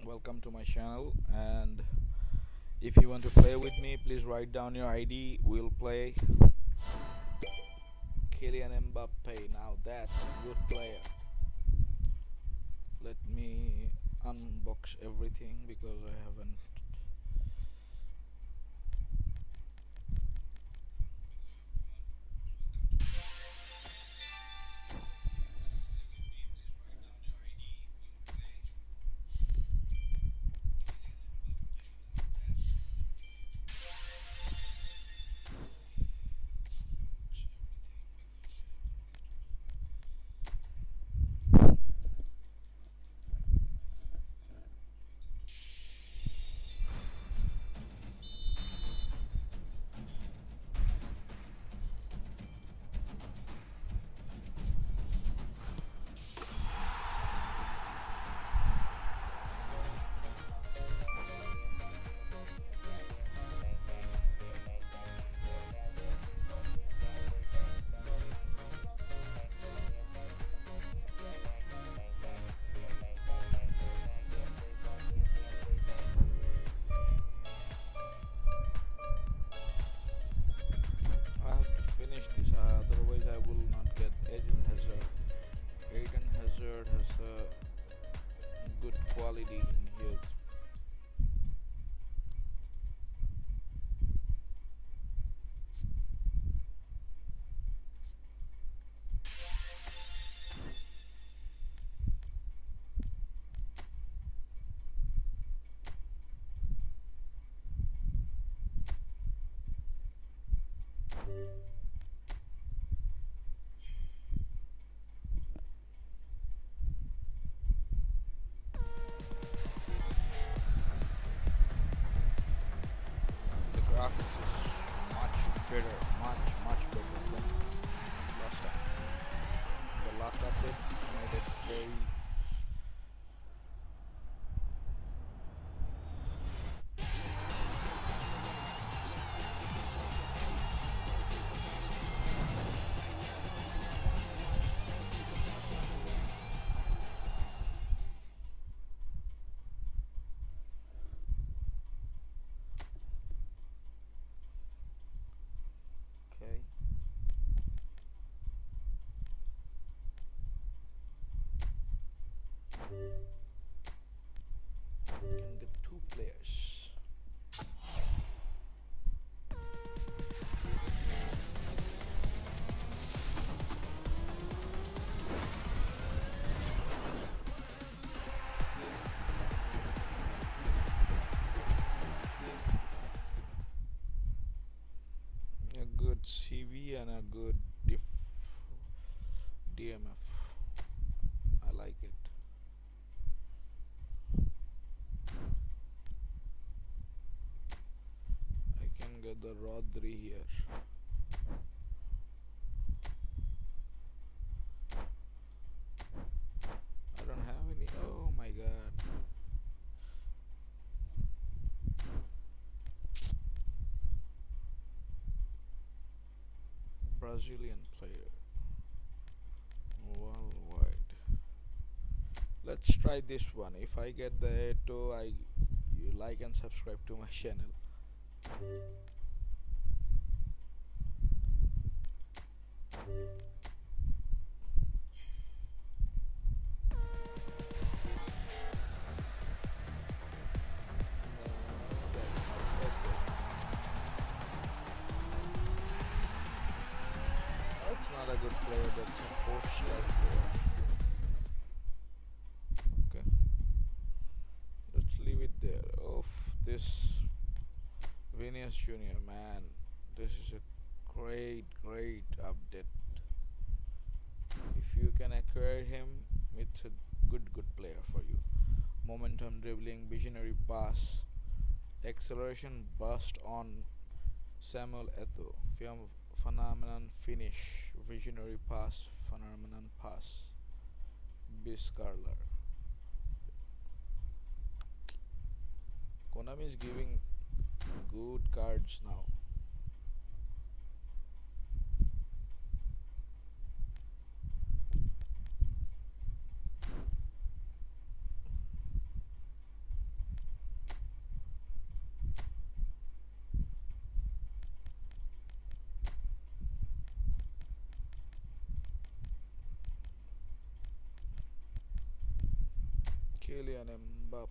Welcome to my channel, and if you want to play with me, please write down your ID. We'll play Kylian Mbappe. Now that's a good player. Let me unbox everything because I haven't. I have to finish this, otherwise I will not get Eden Hazard. Eden Hazard has a good quality in his. The graphics is much better, much better than last time. The last update made it very. Okay. Can get two players. A good CV and a good DMF. I like it. I can get the Rodri here. I don't have any. Oh my god. Brazilian player worldwide. Let's try this one. If I get the Eto, you like and subscribe to my channel. That's not a good player, that's a 4-star player. Okay, let's leave it there. Oh, this Venus Junior, man, this is a great update. If you can acquire him, it's a good player for you. Momentum, dribbling, visionary pass, acceleration, burst on Samuel Eto'o, phenomenon finish, visionary pass, phenomenon pass, Biscarler. Konami is giving good cards now. Kylian Mbappe.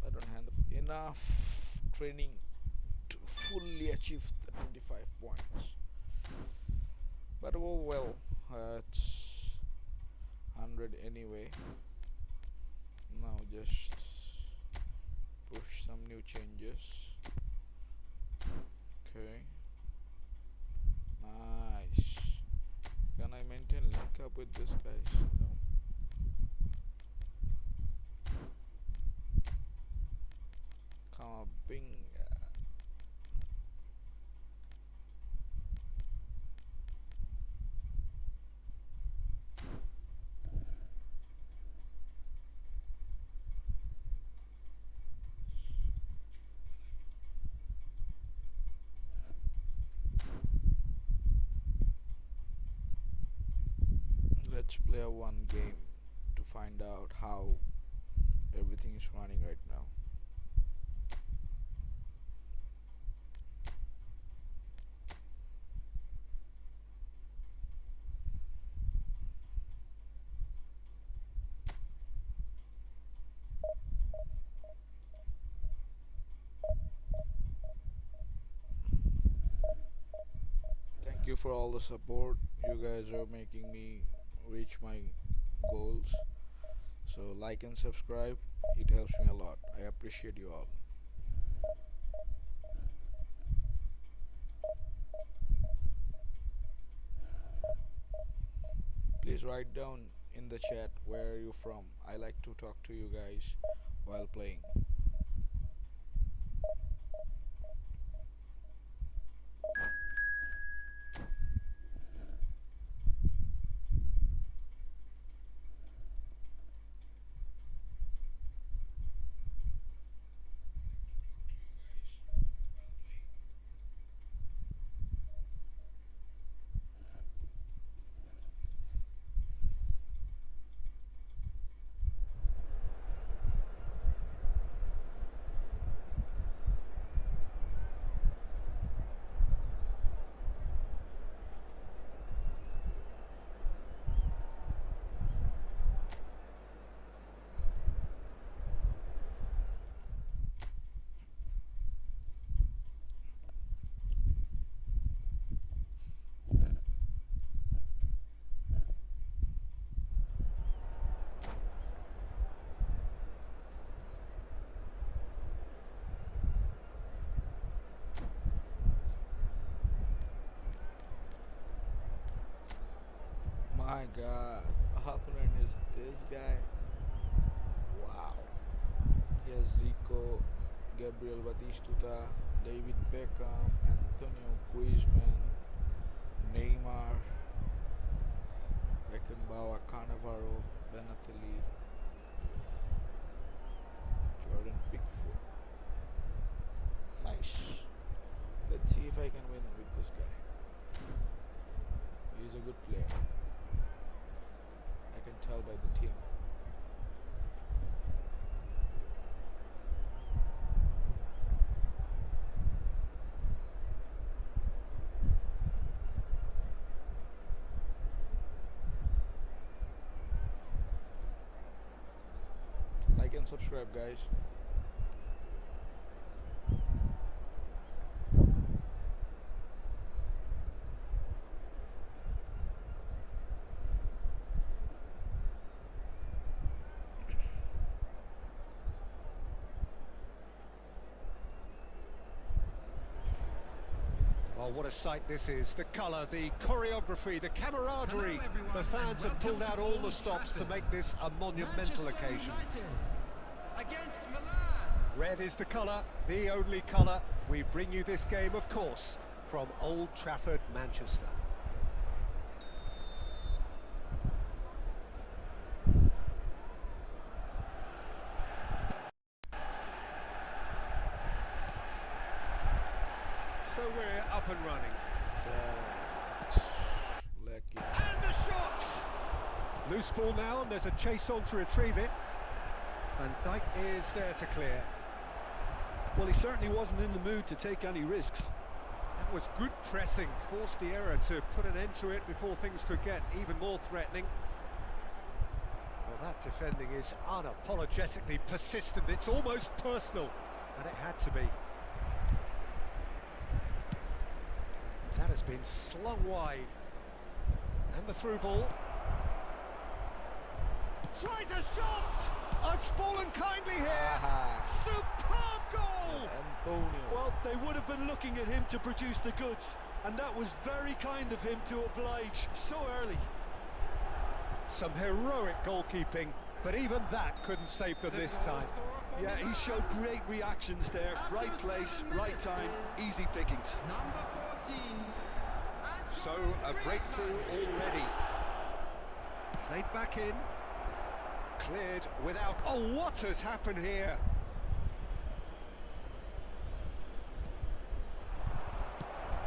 I don't have enough training to fully achieve the 25 points. But oh well, it's 100 anyway. Now just push some new changes. Okay. Nice. Can I maintain link up with this guys? No. Bing. Let's play a one game to find out how everything is running right now. Thank you for all the support. You guys are making me reach my goals. So like and subscribe. It helps me a lot. I appreciate you all. Please write down in the chat where are you from. I like to talk to you guys while playing. My god, what opponent is this guy? Wow. He has Zico, Gabriel Batistuta, David Beckham, Antonio Griezmann, Neymar, Beckenbauer, Cannavaro, Benatelli, Jordan Pickford. Nice. Let's see if I can win with this guy. He's a good player. I can tell by the team. Like and subscribe, guys. Oh, what a sight this is. The colour, the choreography, the camaraderie. The fans have pulled out all the stops to make this a monumental occasion. Against Milan. Red is the colour, the only colour. We bring you this game, of course, from Old Trafford, Manchester. So we're up and running. Loose ball now, and there's a chase on to retrieve it. Van Dijk is there to clear. Well, he certainly wasn't in the mood to take any risks. That was good pressing, forced the error to put an end to it before things could get even more threatening. Well, that defending is unapologetically persistent. It's almost personal, and it had to be. That has been slung wide. And the through ball. Tries a shot! Oh, it's fallen kindly here. Superb goal! Antonio. Well, they would have been looking at him to produce the goods, and that was very kind of him to oblige so early. Some heroic goalkeeping, but even that couldn't save them this time. Yeah, he showed great reactions there. Right place, right time, easy pickings. Number 14. So, a breakthrough already. Played back in. Cleared without... Oh, what has happened here?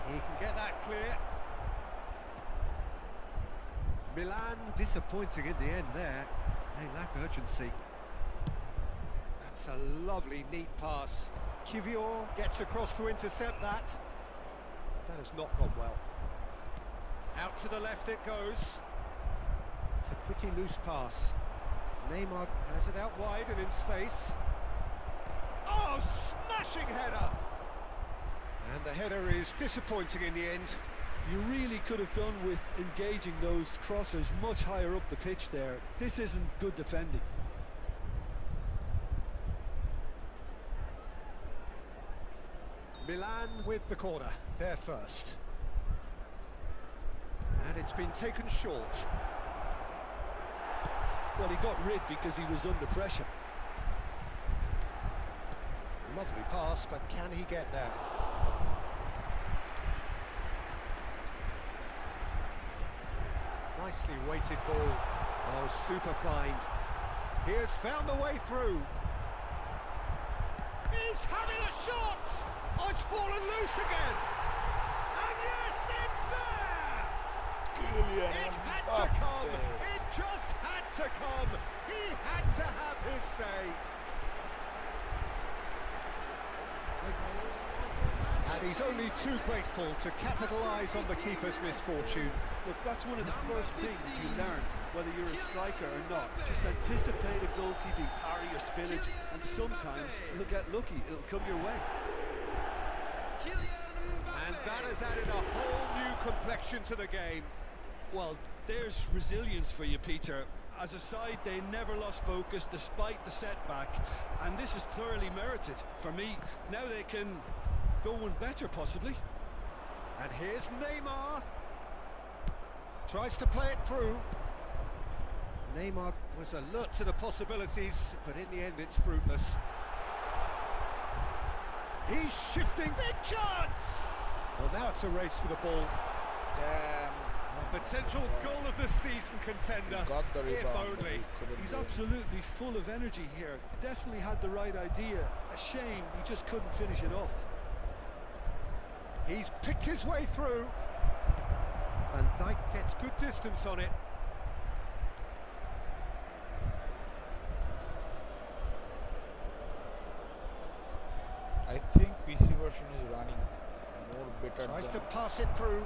He can get that clear. Milan disappointing in the end there. They lack urgency. That's a lovely, neat pass. Kivior gets across to intercept that. That has not gone well. Out to the left it goes. It's a pretty loose pass. Neymar has it out wide and in space. Oh, smashing header! And the header is disappointing in the end. You really could have done with engaging those crossers much higher up the pitch there. This isn't good defending. Milan with the corner, there first. And it's been taken short. Well, he got rid because he was under pressure. Lovely pass, but can he get there? Nicely weighted ball. Oh, super find. He has found the way through. He's having a shot! Oh, it's fallen loose again! And yes, it's there! It had to come! It just had to come! He had to have his say! And he's only too grateful to capitalise on the keeper's misfortune. Look, that's one of the first things you learn, whether you're a striker or not. Just anticipate a goalkeeping parry or spillage, and sometimes you'll get lucky, it'll come your way. And that has added a whole new complexion to the game. Well, there's resilience for you, Peter. As a side, they never lost focus despite the setback, and this is thoroughly merited. For me, now they can go one better, possibly. And here's Neymar. Tries to play it through. Neymar was alert to the possibilities, but in the end it's fruitless. He's shifting. Big chance! Well, now it's a race for the ball. Damn. Potential goal of the season contender. Got the if rebound, but only. he couldn't He's do it. absolutely full of energy here. Definitely had the right idea. A shame he just couldn't finish it off. He's picked his way through. Van Dijk gets good distance on it. I think PC version is running more better Tries than to pass it through.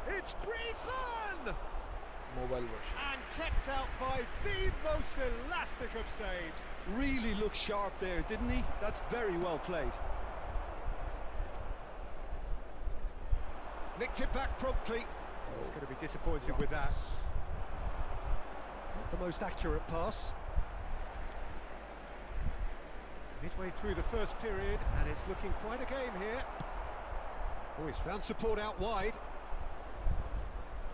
It's Griezmann! mobile version. And kept out by the most elastic of saves. Really looked sharp there, didn't he? That's very well played. Nicked it back promptly. He's going to be disappointed with that. Not the most accurate pass. Midway through the first period, and it's looking quite a game here. Oh, he's found support out wide.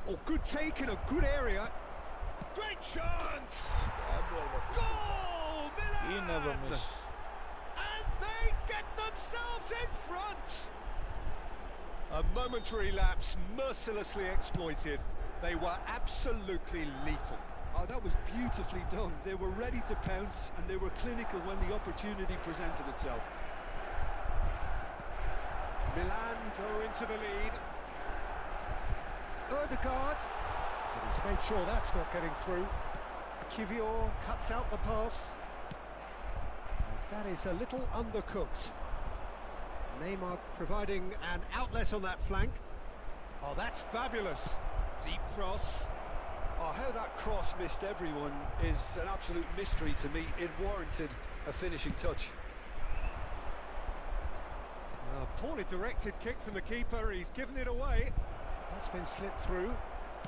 Oh, good take in a good area. Great chance! Goal! Milan! He never missed. And they get themselves in front! A momentary lapse mercilessly exploited. They were absolutely lethal. Oh, that was beautifully done. They were ready to pounce, and they were clinical when the opportunity presented itself. Milan go into the lead. Odegaard. But he's made sure that's not getting through. Kivior cuts out the pass. And that is a little undercooked. Neymar providing an outlet on that flank. Oh, that's fabulous. Deep cross. Oh, how that cross missed everyone is an absolute mystery to me. It warranted a finishing touch. A poorly directed kick from the keeper. He's given it away. That's been slipped through.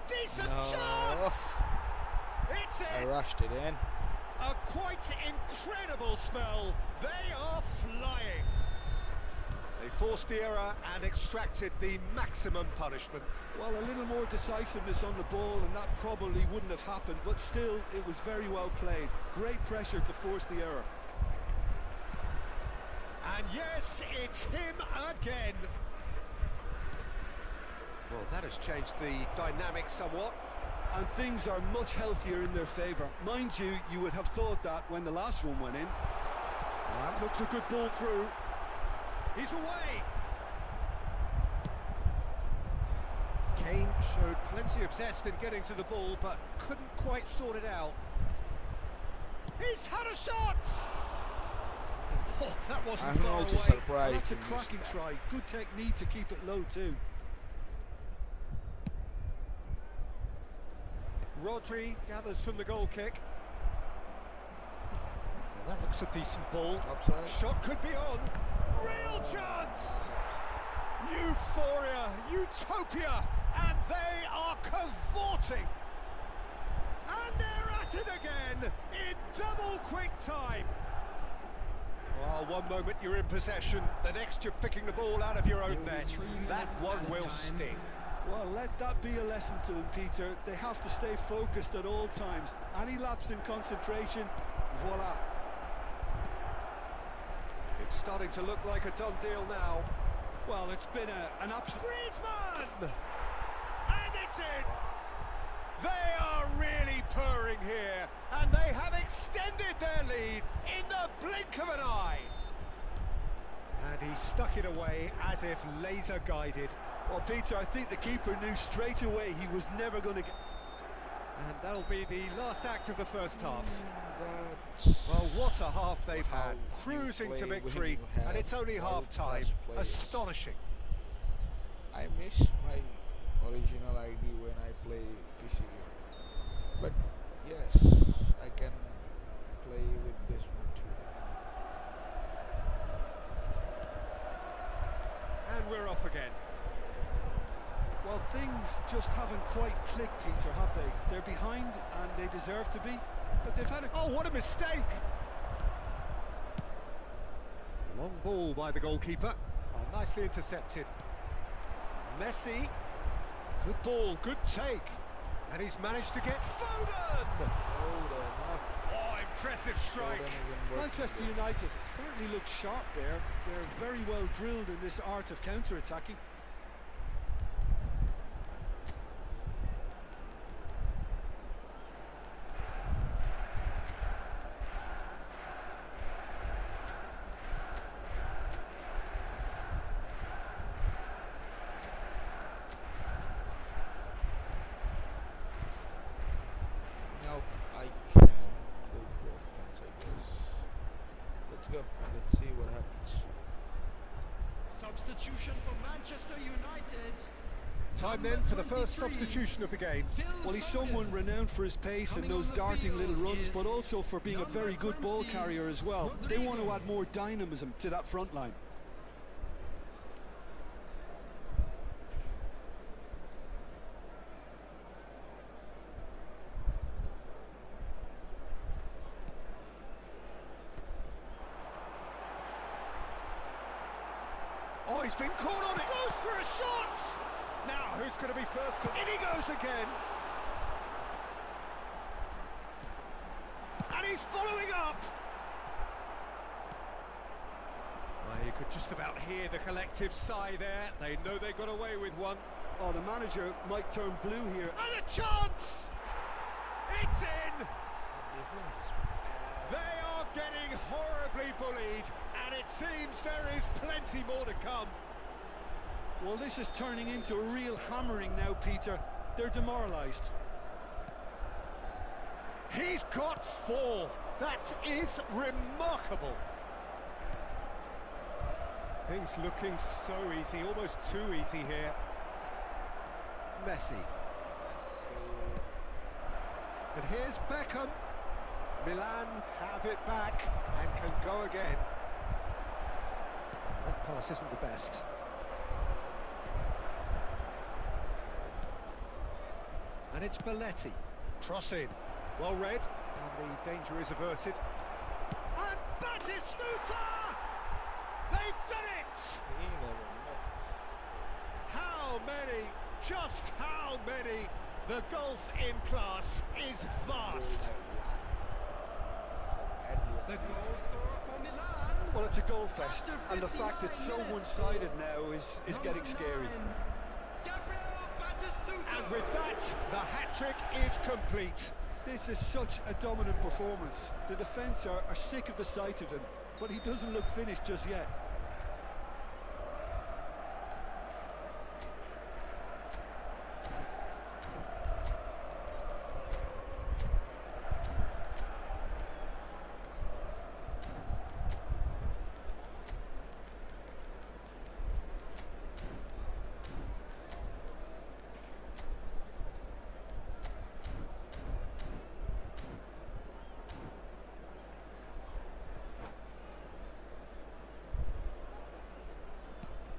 Decent chance! It's I in! rushed it in. A quite incredible spell. They are flying. They forced the error and extracted the maximum punishment. Well, a little more decisiveness on the ball and that probably wouldn't have happened, but still, it was very well played. Great pressure to force the error. And yes, it's him again. Well, that has changed the dynamic somewhat. And things are much healthier in their favour. Mind you, you would have thought that when the last one went in. That looks a good ball through. He's away. Kane showed plenty of zest in getting to the ball, but couldn't quite sort it out. He's had a shot! Oh, that wasn't I'm far also away. Well, surprised. that's a he missed cracking that. try. Good technique to keep it low too. Rodri gathers from the goal kick. Well, that looks a decent ball. Offside. Shot could be on. Real chance! Euphoria, utopia, and they are cavorting. And they're at it again in double quick time. Well, one moment you're in possession, the next you're picking the ball out of your own net. That one will sting. Well, let that be a lesson to them, Peter. They have to stay focused at all times. Any lapse in concentration, voila. It's starting to look like a done deal now. Well, it's been an absolute... Griezmann! And it's in! They are really purring here, and they have extended their lead in the blink of an eye. And he stuck it away as if laser guided. Well, Peter, I think the keeper knew straight away he was never going to get... And that'll be the last act of the first half. That's Well, what a half they've how had, you cruising play to when victory, you have and it's only half-time. world-class players. Astonishing. I miss my original ID when I play PC game. But yes, I can play with this one too. And we're off again. Well, things just haven't quite clicked, Peter, have they? They're behind and they deserve to be, but they've had a... Oh, what a mistake! Long ball by the goalkeeper. Oh, nicely intercepted. Messi. Good ball, good take. And he's managed to get Foden! Oh, impressive strike. Manchester United certainly look sharp there. They're very well drilled in this art of counter-attacking. Now I can go to offense, I guess. Let's go. Let's see what happens. Substitution for Manchester United. Time then for the first substitution of the game. Well, he's someone renowned for his pace and those darting little runs, but also for being a very good ball carrier as well. They want to add more dynamism to that front line. Oh, he's been caught on it. Goes for a shot. Now, who's going to be first? In he goes again. And he's following up. Well, you could just about hear the collective sigh there. They know they got away with one. Oh, the manager might turn blue here. And a chance! It's in! Defense is They are getting horribly bullied, and it seems there is plenty more to come. Well, this is turning into a real hammering now, Peter. They're demoralised. He's got 4. That is remarkable. Things looking so easy, almost too easy here. Messi. And here's Beckham. Milan have it back and can go again. That pass isn't the best. And it's Belletti. Cross in. Well read. And the danger is averted. And Batistuta! They've done it! He never missed. How many? Just how many? The gulf in class is vast. The goal scorer for Milan. Well, it's a goal fest, and the fact it's so one-sided now is getting scary. And with that, the hat-trick is complete. This is such a dominant performance. The defence are sick of the sight of him, but he doesn't look finished just yet.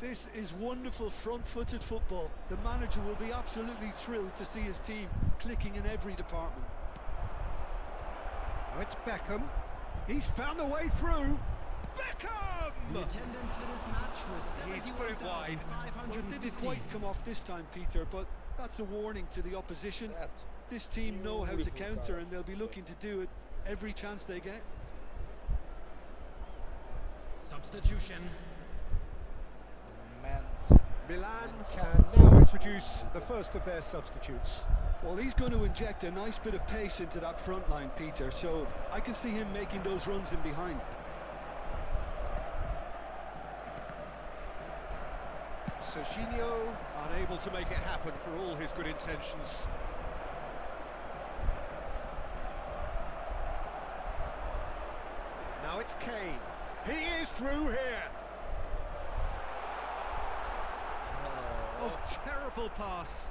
This is wonderful front-footed football. The manager will be absolutely thrilled to see his team clicking in every department. Now it's Beckham. He's found a way through. Beckham! The attendance for this match was He's put it wide. 71,550. Well, it didn't quite come off this time, Peter, but that's a warning to the opposition. That's This team know how to beautiful counter, pass. and they'll be looking to do it every chance they get. Substitution. Milan can now introduce the first of their substitutes. Well, he's going to inject a nice bit of pace into that front line, Peter, so I can see him making those runs in behind. Serginho unable to make it happen for all his good intentions. Now it's Kane. He is through here. Oh, terrible pass.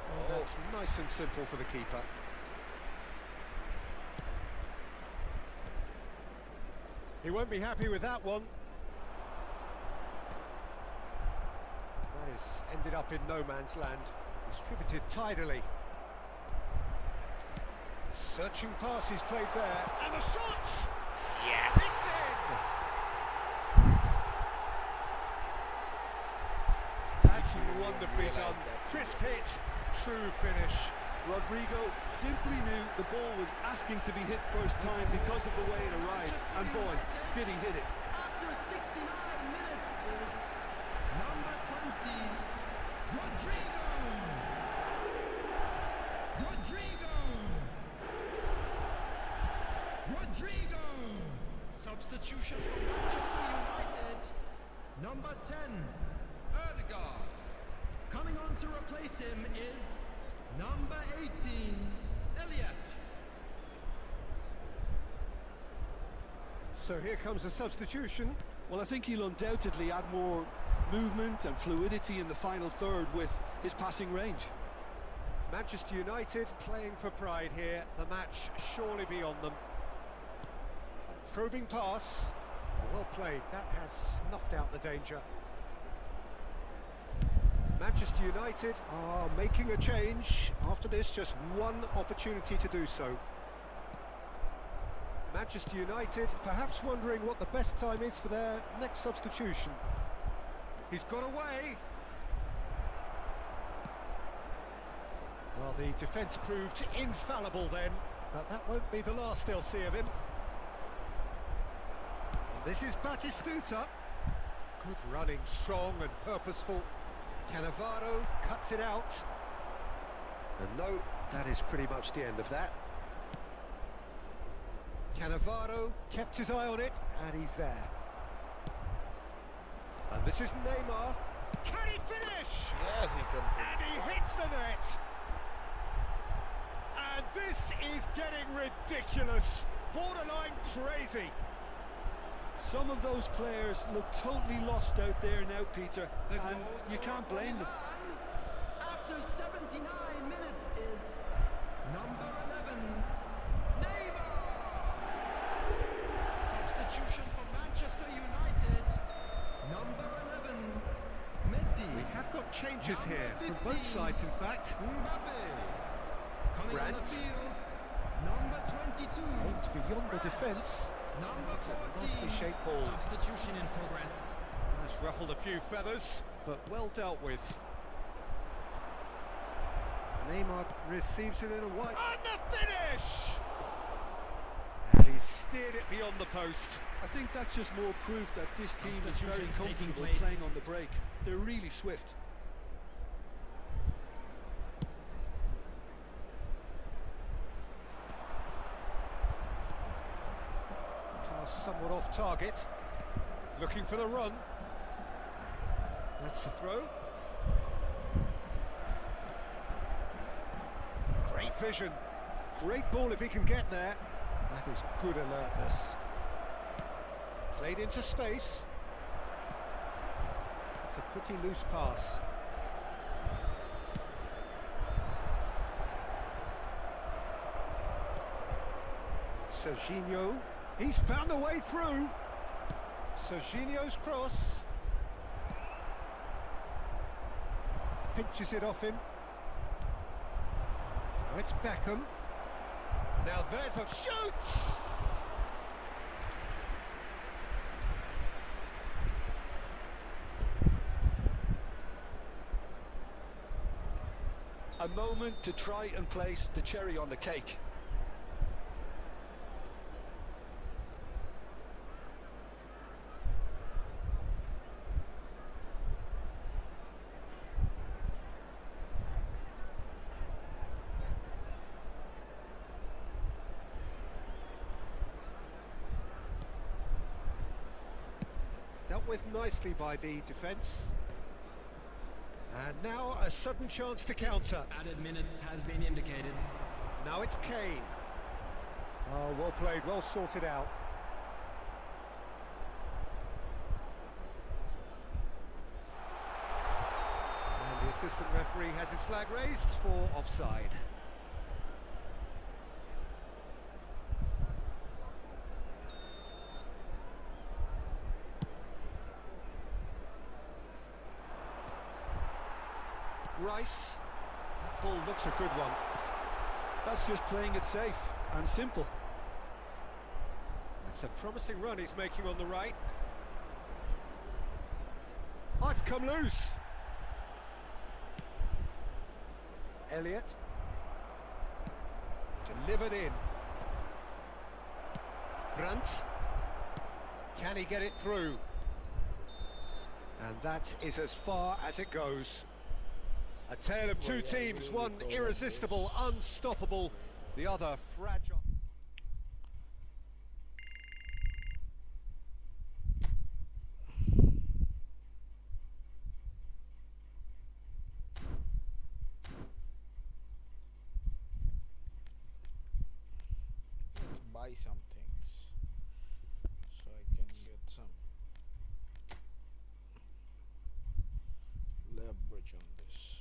Oh, that's nice and simple for the keeper. He won't be happy with that one. That is ended up in no man's land. Distributed tidily. Searching pass is played there. And the shot! Yes! It's in! That's wonderfully Really done. like that. Crisp hit, true finish. Rodrigo simply knew the ball was asking to be hit first time because of the way it arrived, and boy, did he hit it. After 69 minutes is number 20, Rodrigo. Rodrigo. Substitution for Manchester United. Number 10, Erdegaard. Coming on to replace him is number 18, Elliott. So here comes the substitution. Well, I think he'll undoubtedly add more movement and fluidity in the final third with his passing range. Manchester United playing for pride here. The match surely beyond them. A probing pass. Well played. That has snuffed out the danger. Manchester United are making a change. After this, just one opportunity to do so. Manchester United perhaps wondering what the best time is for their next substitution. He's got away. Well, the defence proved infallible then, but that won't be the last they'll see of him. And this is Batistuta. Good running, strong and purposeful. Cannavaro cuts it out. And no, that is pretty much the end of that. Cannavaro kept his eye on it, and he's there. And this is Neymar. Can he finish? Yes, he can And finish. he hits the net. getting ridiculous, borderline crazy. Some of those players look totally lost out there now, Peter, The and goal you scorer can't for blame them. Milan after 79 minutes is number 11, Neymar. Substitution for Manchester United, number 11, Messi. We have got changes Number here from 15, both sides, in fact. Mbappe. Coming on the Brandt. field, number 22. Aims beyond the defence. Number It's a 14. nicely shaped ball. Substitution in progress. Has ruffled a few feathers, but well dealt with. Neymar receives it in a wide. And the finish! And he steered it beyond the post. I think that's just more proof that this team is very Substitutions taking comfortable place. playing on the break. They're really swift. Pass somewhat off target. Looking for the run. That's the throw. Great vision. Great ball if he can get there. That is good alertness. Played into space. It's a pretty loose pass. Serginho. He's found a way through. Serginho's cross. Pinches it off him. Now it's Beckham. Now there's a shoot! A moment to try and place the cherry on the cake. Dealt with nicely by the defence. And now a sudden chance to counter. Added minutes has been indicated. Now it's Kane. Oh, well played, well sorted out. And the assistant referee has his flag raised for offside. Rice. That ball looks a good one. That's just playing it safe and simple. That's a promising run he's making on the right. Oh, it's come loose. Elliott. Delivered in. Brandt. Can he get it through? And that is as far as it goes. A tale of two teams, one irresistible, unstoppable, the other fragile. Buy some things so I can get some leverage on this.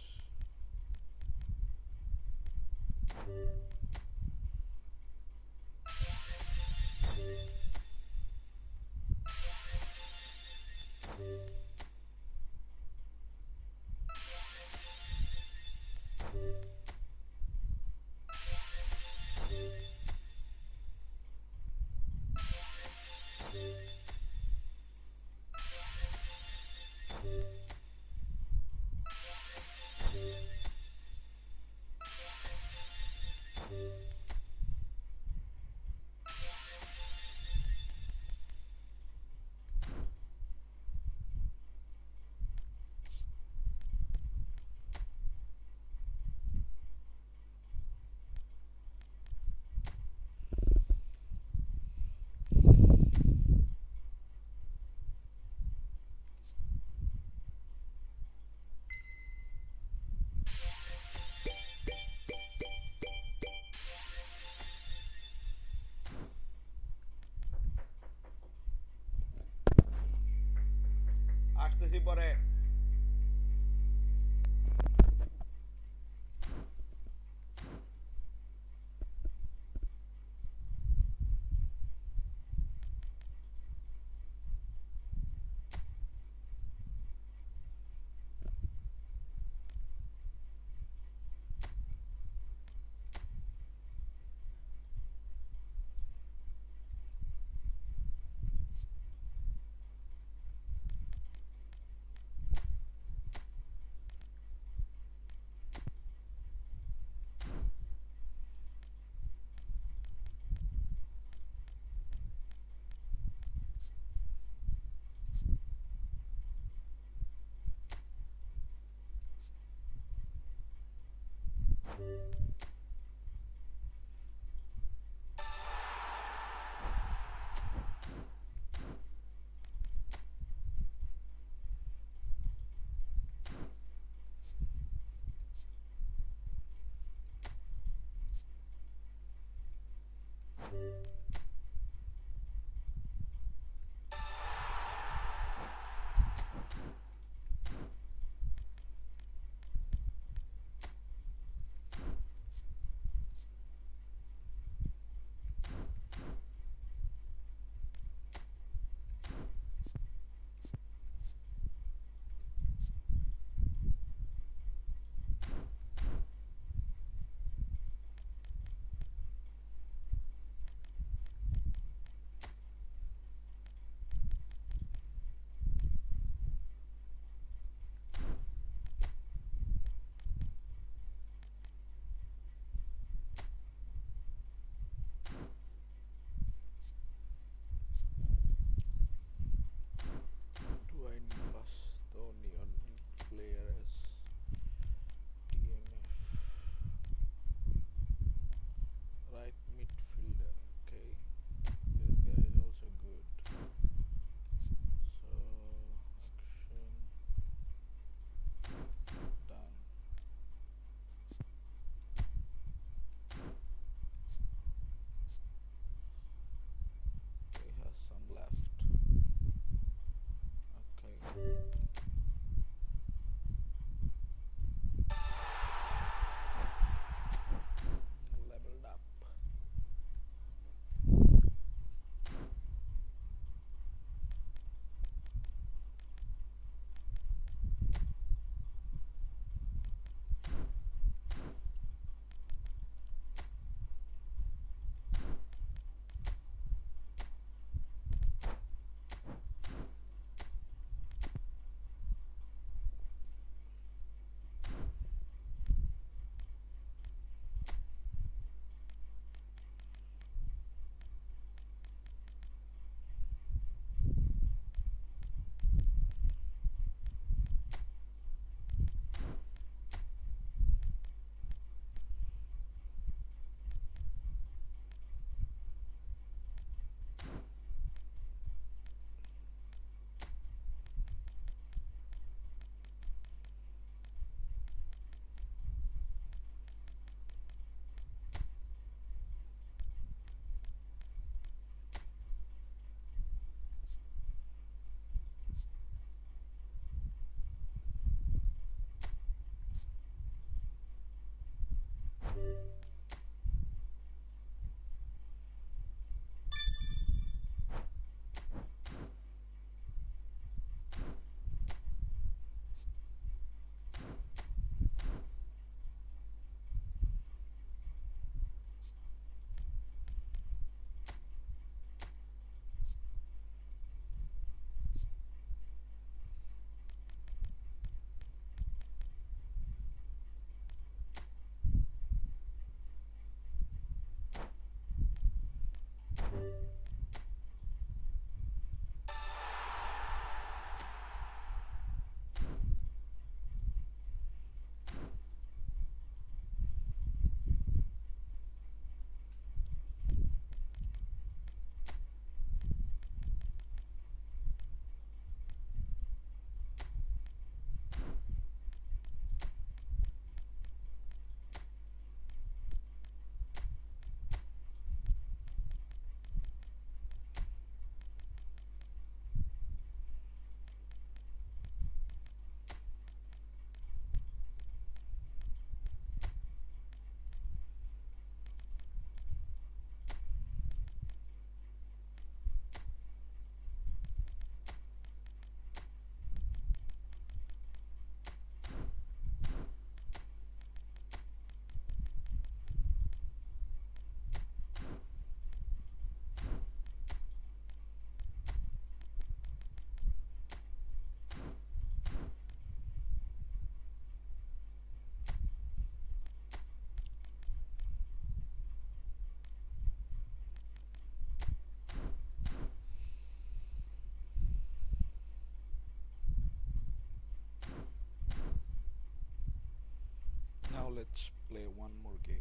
let's play one more game.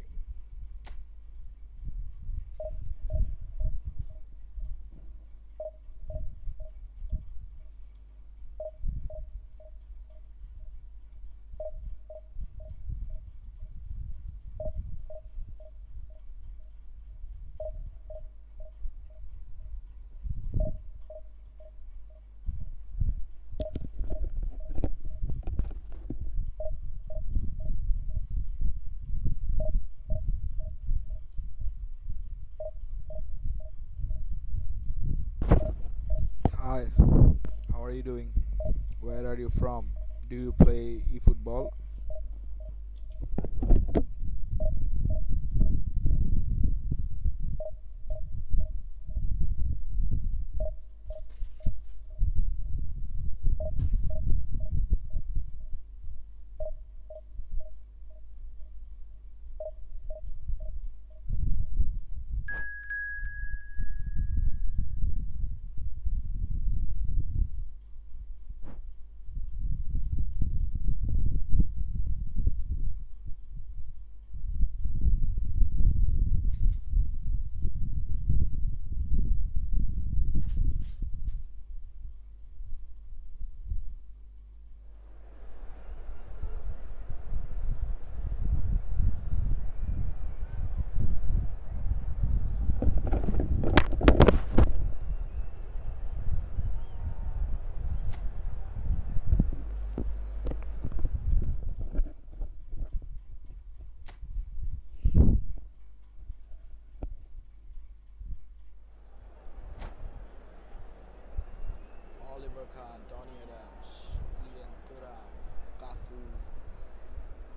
Hi, how are you doing? Where are you from? Do you play eFootball? Oliver Kahn, Tony Adams, Lian Thuram, Cafu,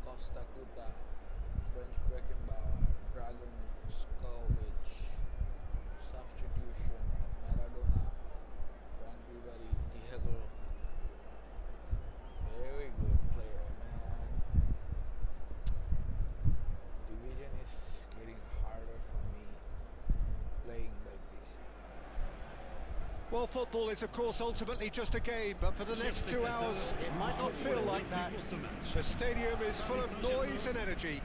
Costa Curta, French Beckenbauer, Dragon Skovich, substitution, Maradona, Frank Ribery, Diego. Very good player, man. Division is getting harder for me playing by PC. Well, football is, of course, ultimately just a game, but for the next 2 hours, it might not feel like that. The stadium is full of noise and energy.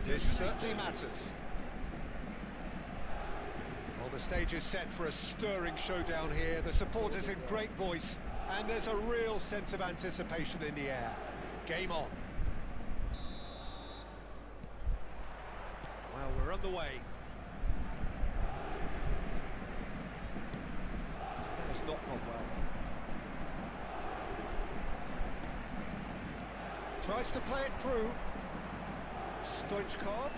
This certainly matters. Well, the stage is set for a stirring showdown here. The supporters in great voice, and there's a real sense of anticipation in the air. Game on. Well, we're underway. That has not gone well. Tries to play it through. Stoichkov.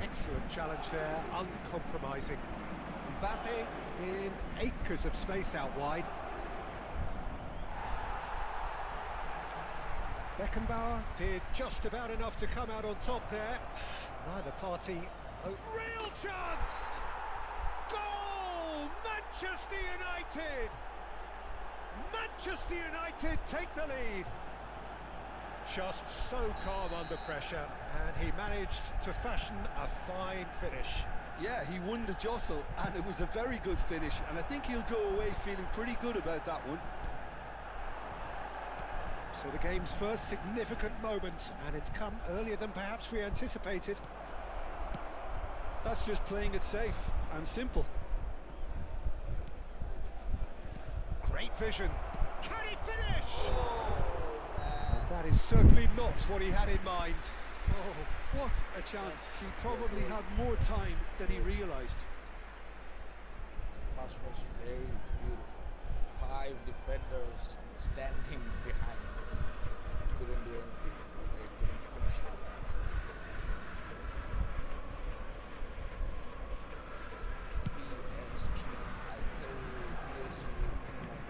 Excellent challenge there, uncompromising. Mbappe in acres of space out wide. Beckenbauer did just about enough to come out on top there. Neither party. A real chance! Goal! Manchester United! Manchester United take the lead. Just so calm under pressure, and he managed to fashion a fine finish. Yeah, he won the jostle, and it was a very good finish, and I think he'll go away feeling pretty good about that one. So the game's first significant moment, and it's come earlier than perhaps we anticipated. That's just playing it safe and simple. Great vision. Can he finish? And that is certainly not what he had in mind. Oh, what a chance. He probably had more time than he realised. The pass was very beautiful. 5 defenders standing behind me. Couldn't do anything, but they couldn't finish the work. PSG, I play PSG in London.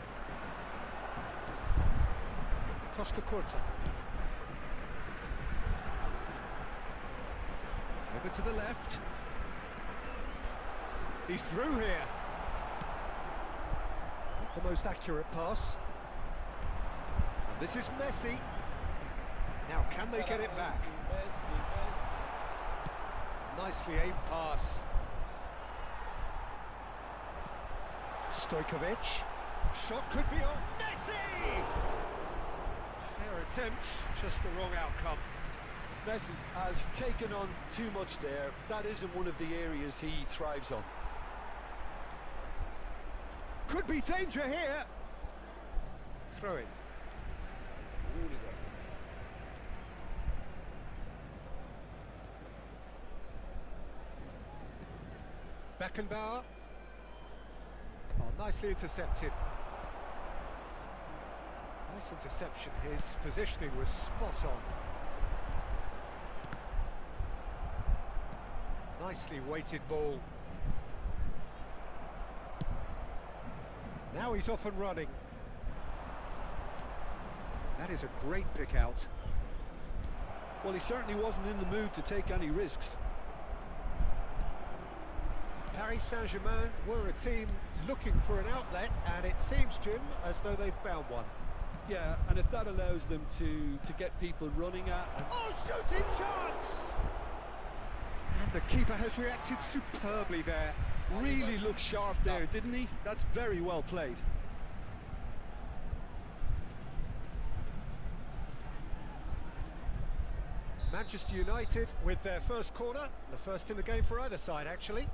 Costa Curta. Over to the left. He's through here. Not the most accurate pass. And this is Messi. Now, can they get it back? Messi. Nicely aimed pass. Stojkovic. Shot could be on Messi! Fair attempt, just the wrong outcome. Messi has taken on too much there. That isn't one of the areas he thrives on. Could be danger here. Throw it. Rudiger. Beckenbauer. Oh, nicely intercepted. Nice interception. His positioning was spot on. Nicely weighted ball. Now he's off and running. That is a great pick out. Well, he certainly wasn't in the mood to take any risks. Paris Saint-Germain were a team looking for an outlet, and it seems, Jim, as though they've found one. Yeah, and if that allows them to get people running at... Oh, shooting chance! And the keeper has reacted superbly there. Really looked sharp there, didn't he? That's very well played. Manchester United with their first corner, the first in the game for either side, actually.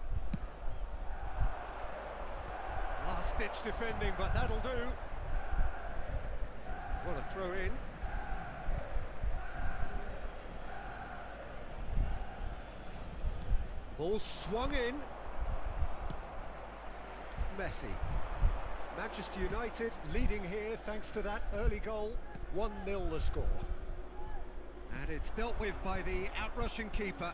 Last-ditch defending, but that'll do. What a throw in. Ball swung in. Messi. Manchester United leading here thanks to that early goal. 1-0 the score. And it's dealt with by the outrushing keeper.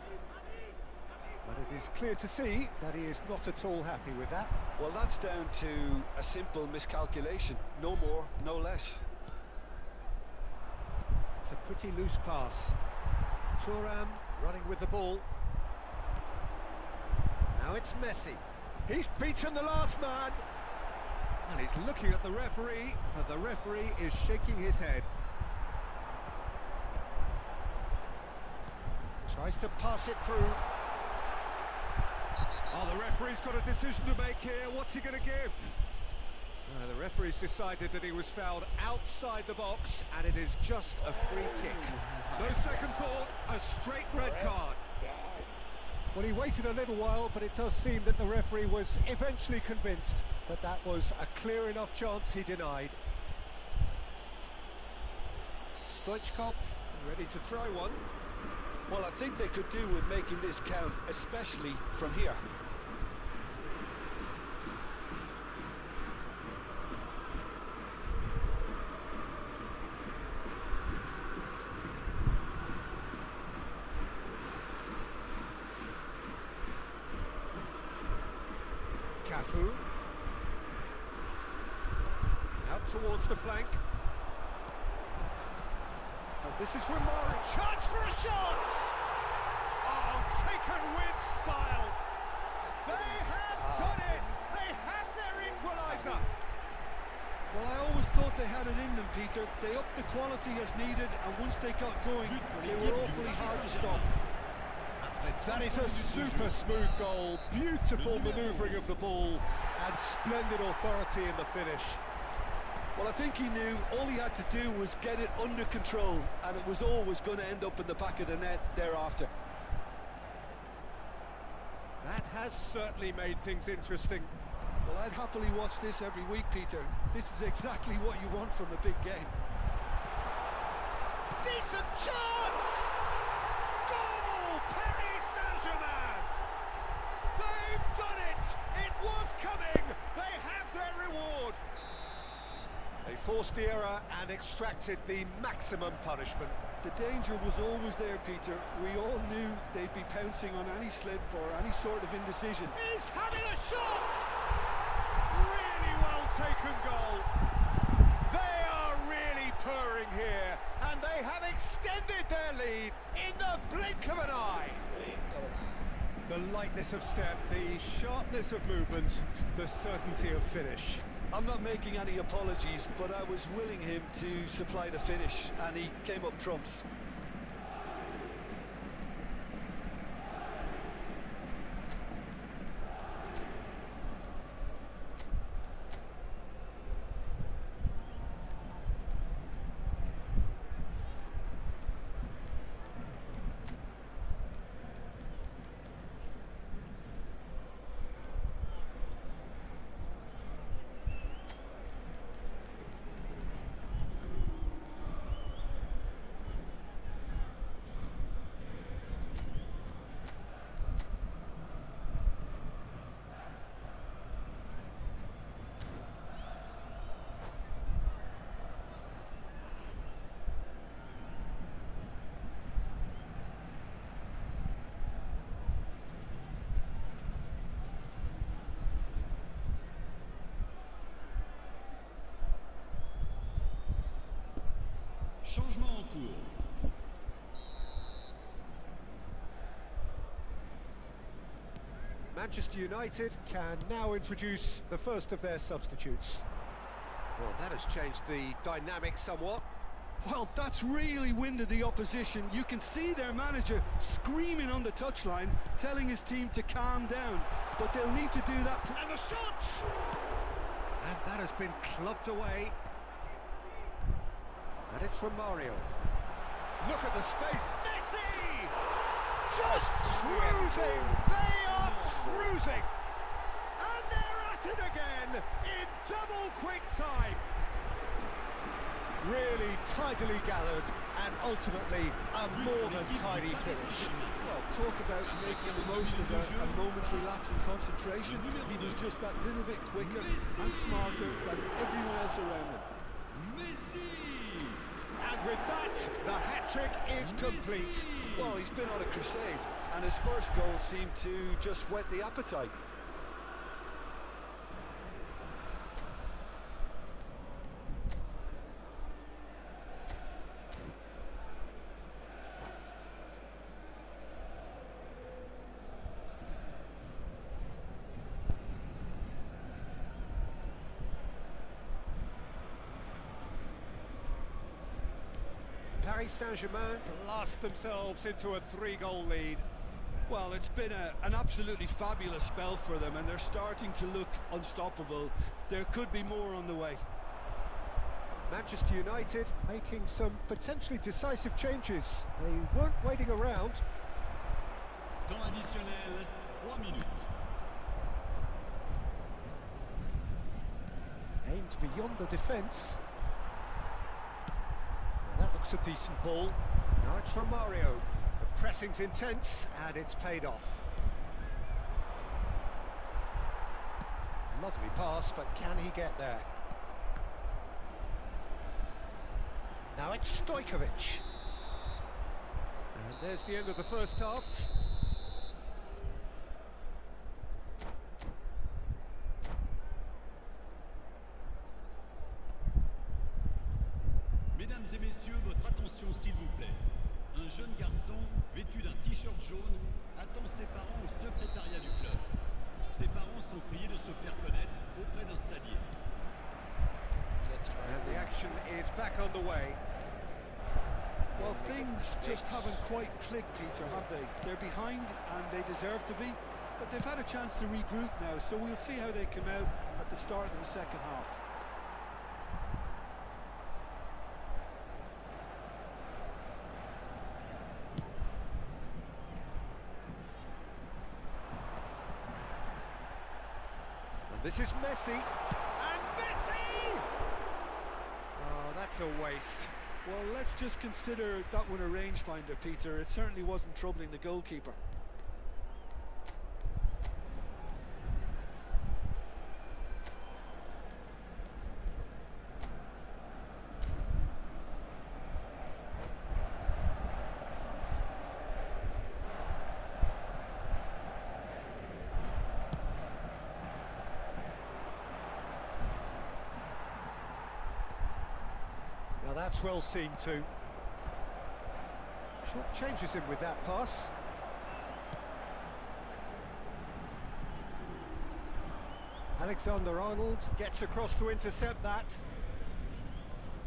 But it is clear to see that he is not at all happy with that. Well, that's down to a simple miscalculation. No more, no less. It's a pretty loose pass. Thuram running with the ball. Now it's Messi. He's beaten the last man. And he's looking at the referee, but the referee is shaking his head. Tries to pass it through. Oh, the referee's got a decision to make here. What's he going to give? The referee's decided that he was fouled outside the box, and it is just a free kick. No second thought, a straight red card. Well, he waited a little while, but it does seem that the referee was eventually convinced that that was a clear enough chance he denied. Stoichkov, ready to try one. Well, I think they could do with making this count, especially from here. Cafu. Out towards the flank. Oh, this is Romero. Chance for a shot! Oh, taken with style. They have done it. They have their equaliser. Well, I always thought they had it in them, Peter. They upped the quality as needed, and once they got going, they were awfully hard to stop. That is a super smooth goal. Beautiful manoeuvring of the ball, and splendid authority in the finish. Well, I think he knew all he had to do was get it under control, and it was always going to end up in the back of the net thereafter. That has certainly made things interesting. Well, I'd happily watch this every week, Peter. This is exactly what you want from a big game. Decent chance! Goal! Paris Saint-Germain! They've done it! It was coming! They have their reward! They forced the error and extracted the maximum punishment. The danger was always there, Peter. We all knew they'd be pouncing on any slip or any sort of indecision. He's having a shot! Really well taken goal. They are really purring here, and they have extended their lead in the blink of an eye. The lightness of step, the sharpness of movement, the certainty of finish. I'm not making any apologies, but I was willing him to supply the finish, and he came up trumps. tour. Manchester United can now introduce the first of their substitutes. Well, that has changed the dynamic somewhat. Well, that's really winded the opposition. You can see their manager screaming on the touchline, telling his team to calm down. But they'll need to do that. And the shot! And that has been clubbed away. And it's from Mario. Look at the space. Messi! Just cruising! They are cruising! And they're at it again in double quick time. Really tidily gathered and ultimately a more than tidy finish. Well, talk about making the most of a momentary lapse in concentration. He was just that little bit quicker and smarter than everyone else around him. And with that, the hat-trick is complete. Well, he's been on a crusade, and his first goal seemed to just whet the appetite. Paris Saint-Germain blast themselves into a 3-goal lead. Well, it's been an absolutely fabulous spell for them, and they're starting to look unstoppable. There could be more on the way. Manchester United making some potentially decisive changes. They weren't waiting around. Temps additionnel, 3 minutes. Aimed beyond the defence. Now that looks a decent ball. Now it's from Mario. The pressing's intense and it's paid off. Lovely pass, but can he get there? Now it's Stojkovic. And there's the end of the first half. Mesdames et messieurs, votre attention s'il vous plaît. Un jeune garçon vêtu d'un t-shirt jaune attend ses parents au secrétariat du club. Ses parents sont priés de se faire connaître auprès d'un stadier. And the action is back underway. Well, things just haven't quite clicked, Peter, have they? They're behind, and they deserve to be, but they've had a chance to regroup now, so we'll see how they come out at the start of the second half. And this is Messi. And Messi! Oh, that's a waste. Well, let's just consider that one a rangefinder, Peter. It certainly wasn't troubling the goalkeeper. Now that's well seen too. Short changes him with that pass. Alexander-Arnold gets across to intercept that.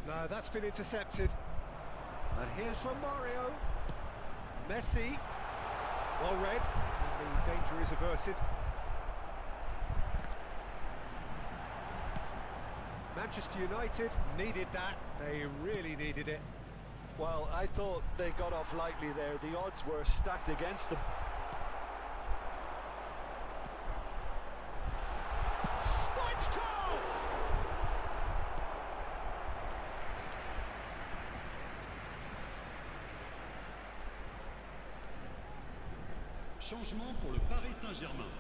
No, that's been intercepted. And here's from Mario. Messi. Well read. And the danger is averted. Manchester United needed that. They really needed it. Well, I thought they got off lightly there. The odds were stacked against them. Stoichkov! Changement pour le Paris Saint-Germain.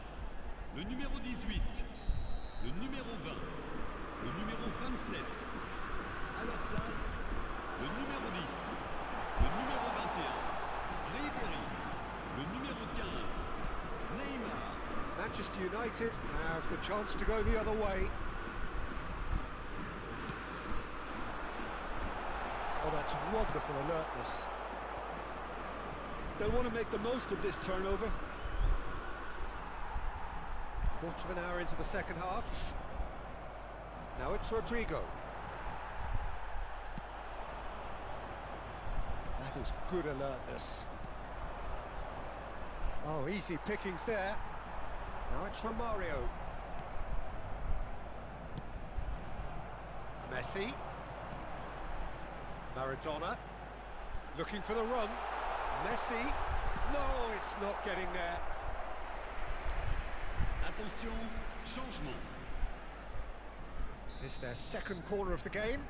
Le numéro 18, le numéro 20, le numéro 27. À leur place, le numéro 10, le numéro 21, Ribéry, le numéro 15, Neymar. Manchester United have the chance to go the other way. Oh, that's wonderful alertness. They'll want to make the most of this turnover. Quarter of an hour into the second half. Now it's Rodrigo. That is good alertness. Oh, easy pickings there. Now it's Romario. Messi. Maradona. Looking for the run. Messi. No, it's not getting there. Attention, changement. It's their second corner of the game.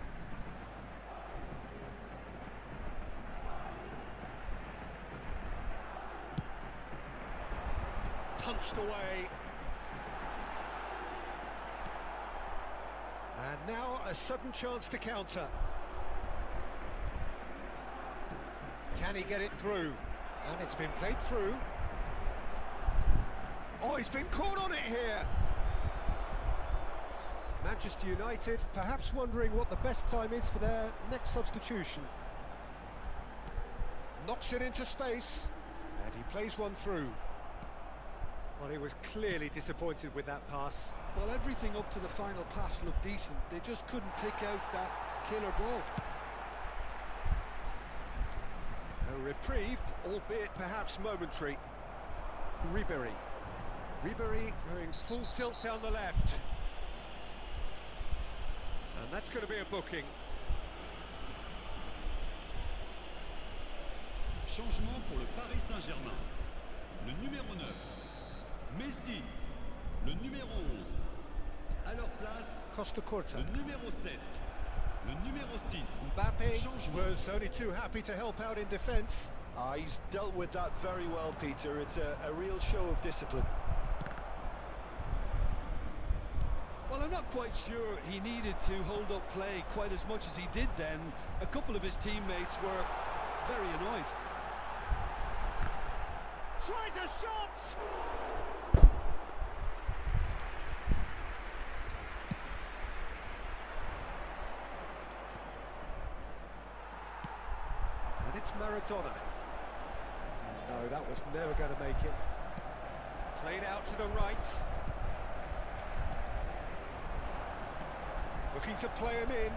Punched away. And now a sudden chance to counter. Can he get it through? And it's been played through. Oh, he's been caught on it here. Manchester United perhaps wondering what the best time is for their next substitution. Knocks it into space, and he plays one through. Well, he was clearly disappointed with that pass. Well, everything up to the final pass looked decent. They just couldn't pick out that killer ball. A reprieve, albeit perhaps momentary. Ribéry. Ribéry going full tilt down the left. And that's going to be a booking. Changement pour le Paris Saint-Germain. Le numéro 9, Messi. Le numéro 11, à leur place, Costa Curta. le numéro 7, le numéro 6. Mbappe Changement. was only too happy to help out in defence. He's dealt with that very well, Peter. It's a real show of discipline. Well, I'm not quite sure he needed to hold up play quite as much as he did then. A couple of his teammates were very annoyed. Tries a shot! And it's Maradona. No, that was never going to make it. Played out to the right. Looking to play him in.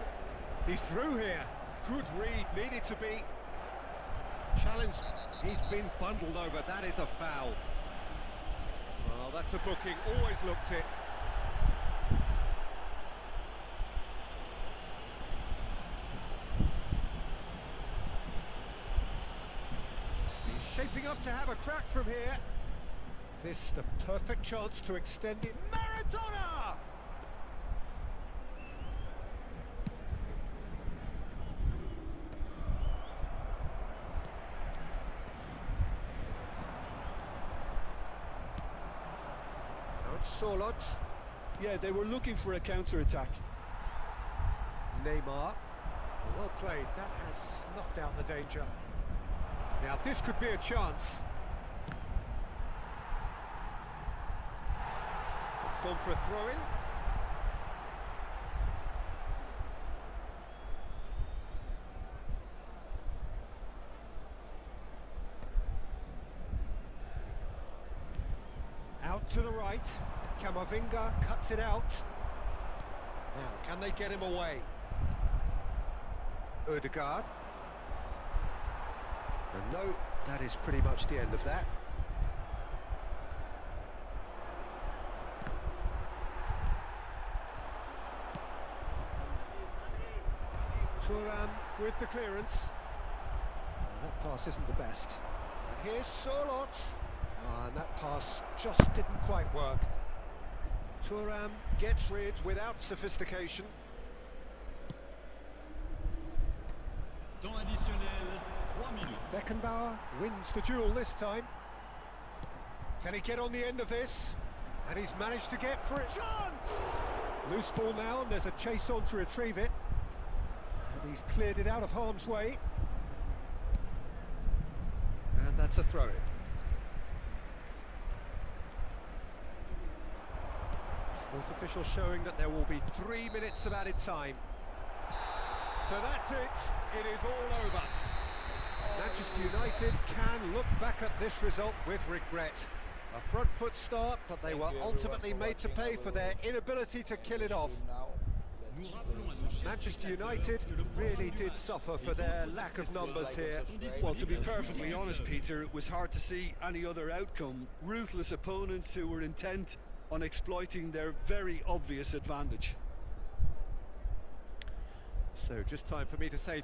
He's through here. Good read, needed to be. Challenge. He's been bundled over. That is a foul. Well, that's a booking. Always looked it. He's shaping up to have a crack from here. This the perfect chance to extend it. Maradona! Solot. Yeah, they were looking for a counter-attack. Neymar. Well played. That has snuffed out the danger. Now this could be a chance. It's gone for a throw-in. Out to the right. Camavinga cuts it out. Now, can they get him away? Odegaard. And no, that is pretty much the end of that. Thuram with the clearance. That pass isn't the best. And here's Solot. And that pass just didn't quite work. Thuram gets rid without sophistication. Temps additionnel, 3 minutes. Beckenbauer wins the duel this time. Can he get on the end of this? And he's managed to get for it. Chance! Loose ball now, and there's a chase on to retrieve it. And he's cleared it out of harm's way. And that's a throw-in. Fourth official showing that there will be 3 minutes of added time. So that's it. It is all over. Manchester United can look back at this result with regret. A front foot start, but they were ultimately made to pay for their inability to kill it off. Nous rappelons à nos chers Manchester spectateurs United que le compte really rendu did suffer for their lack of numbers here. Well, to be perfectly honest, Peter, it was hard to see any other outcome. Ruthless opponents who were intent on exploiting their very obvious advantage. So just time for me to say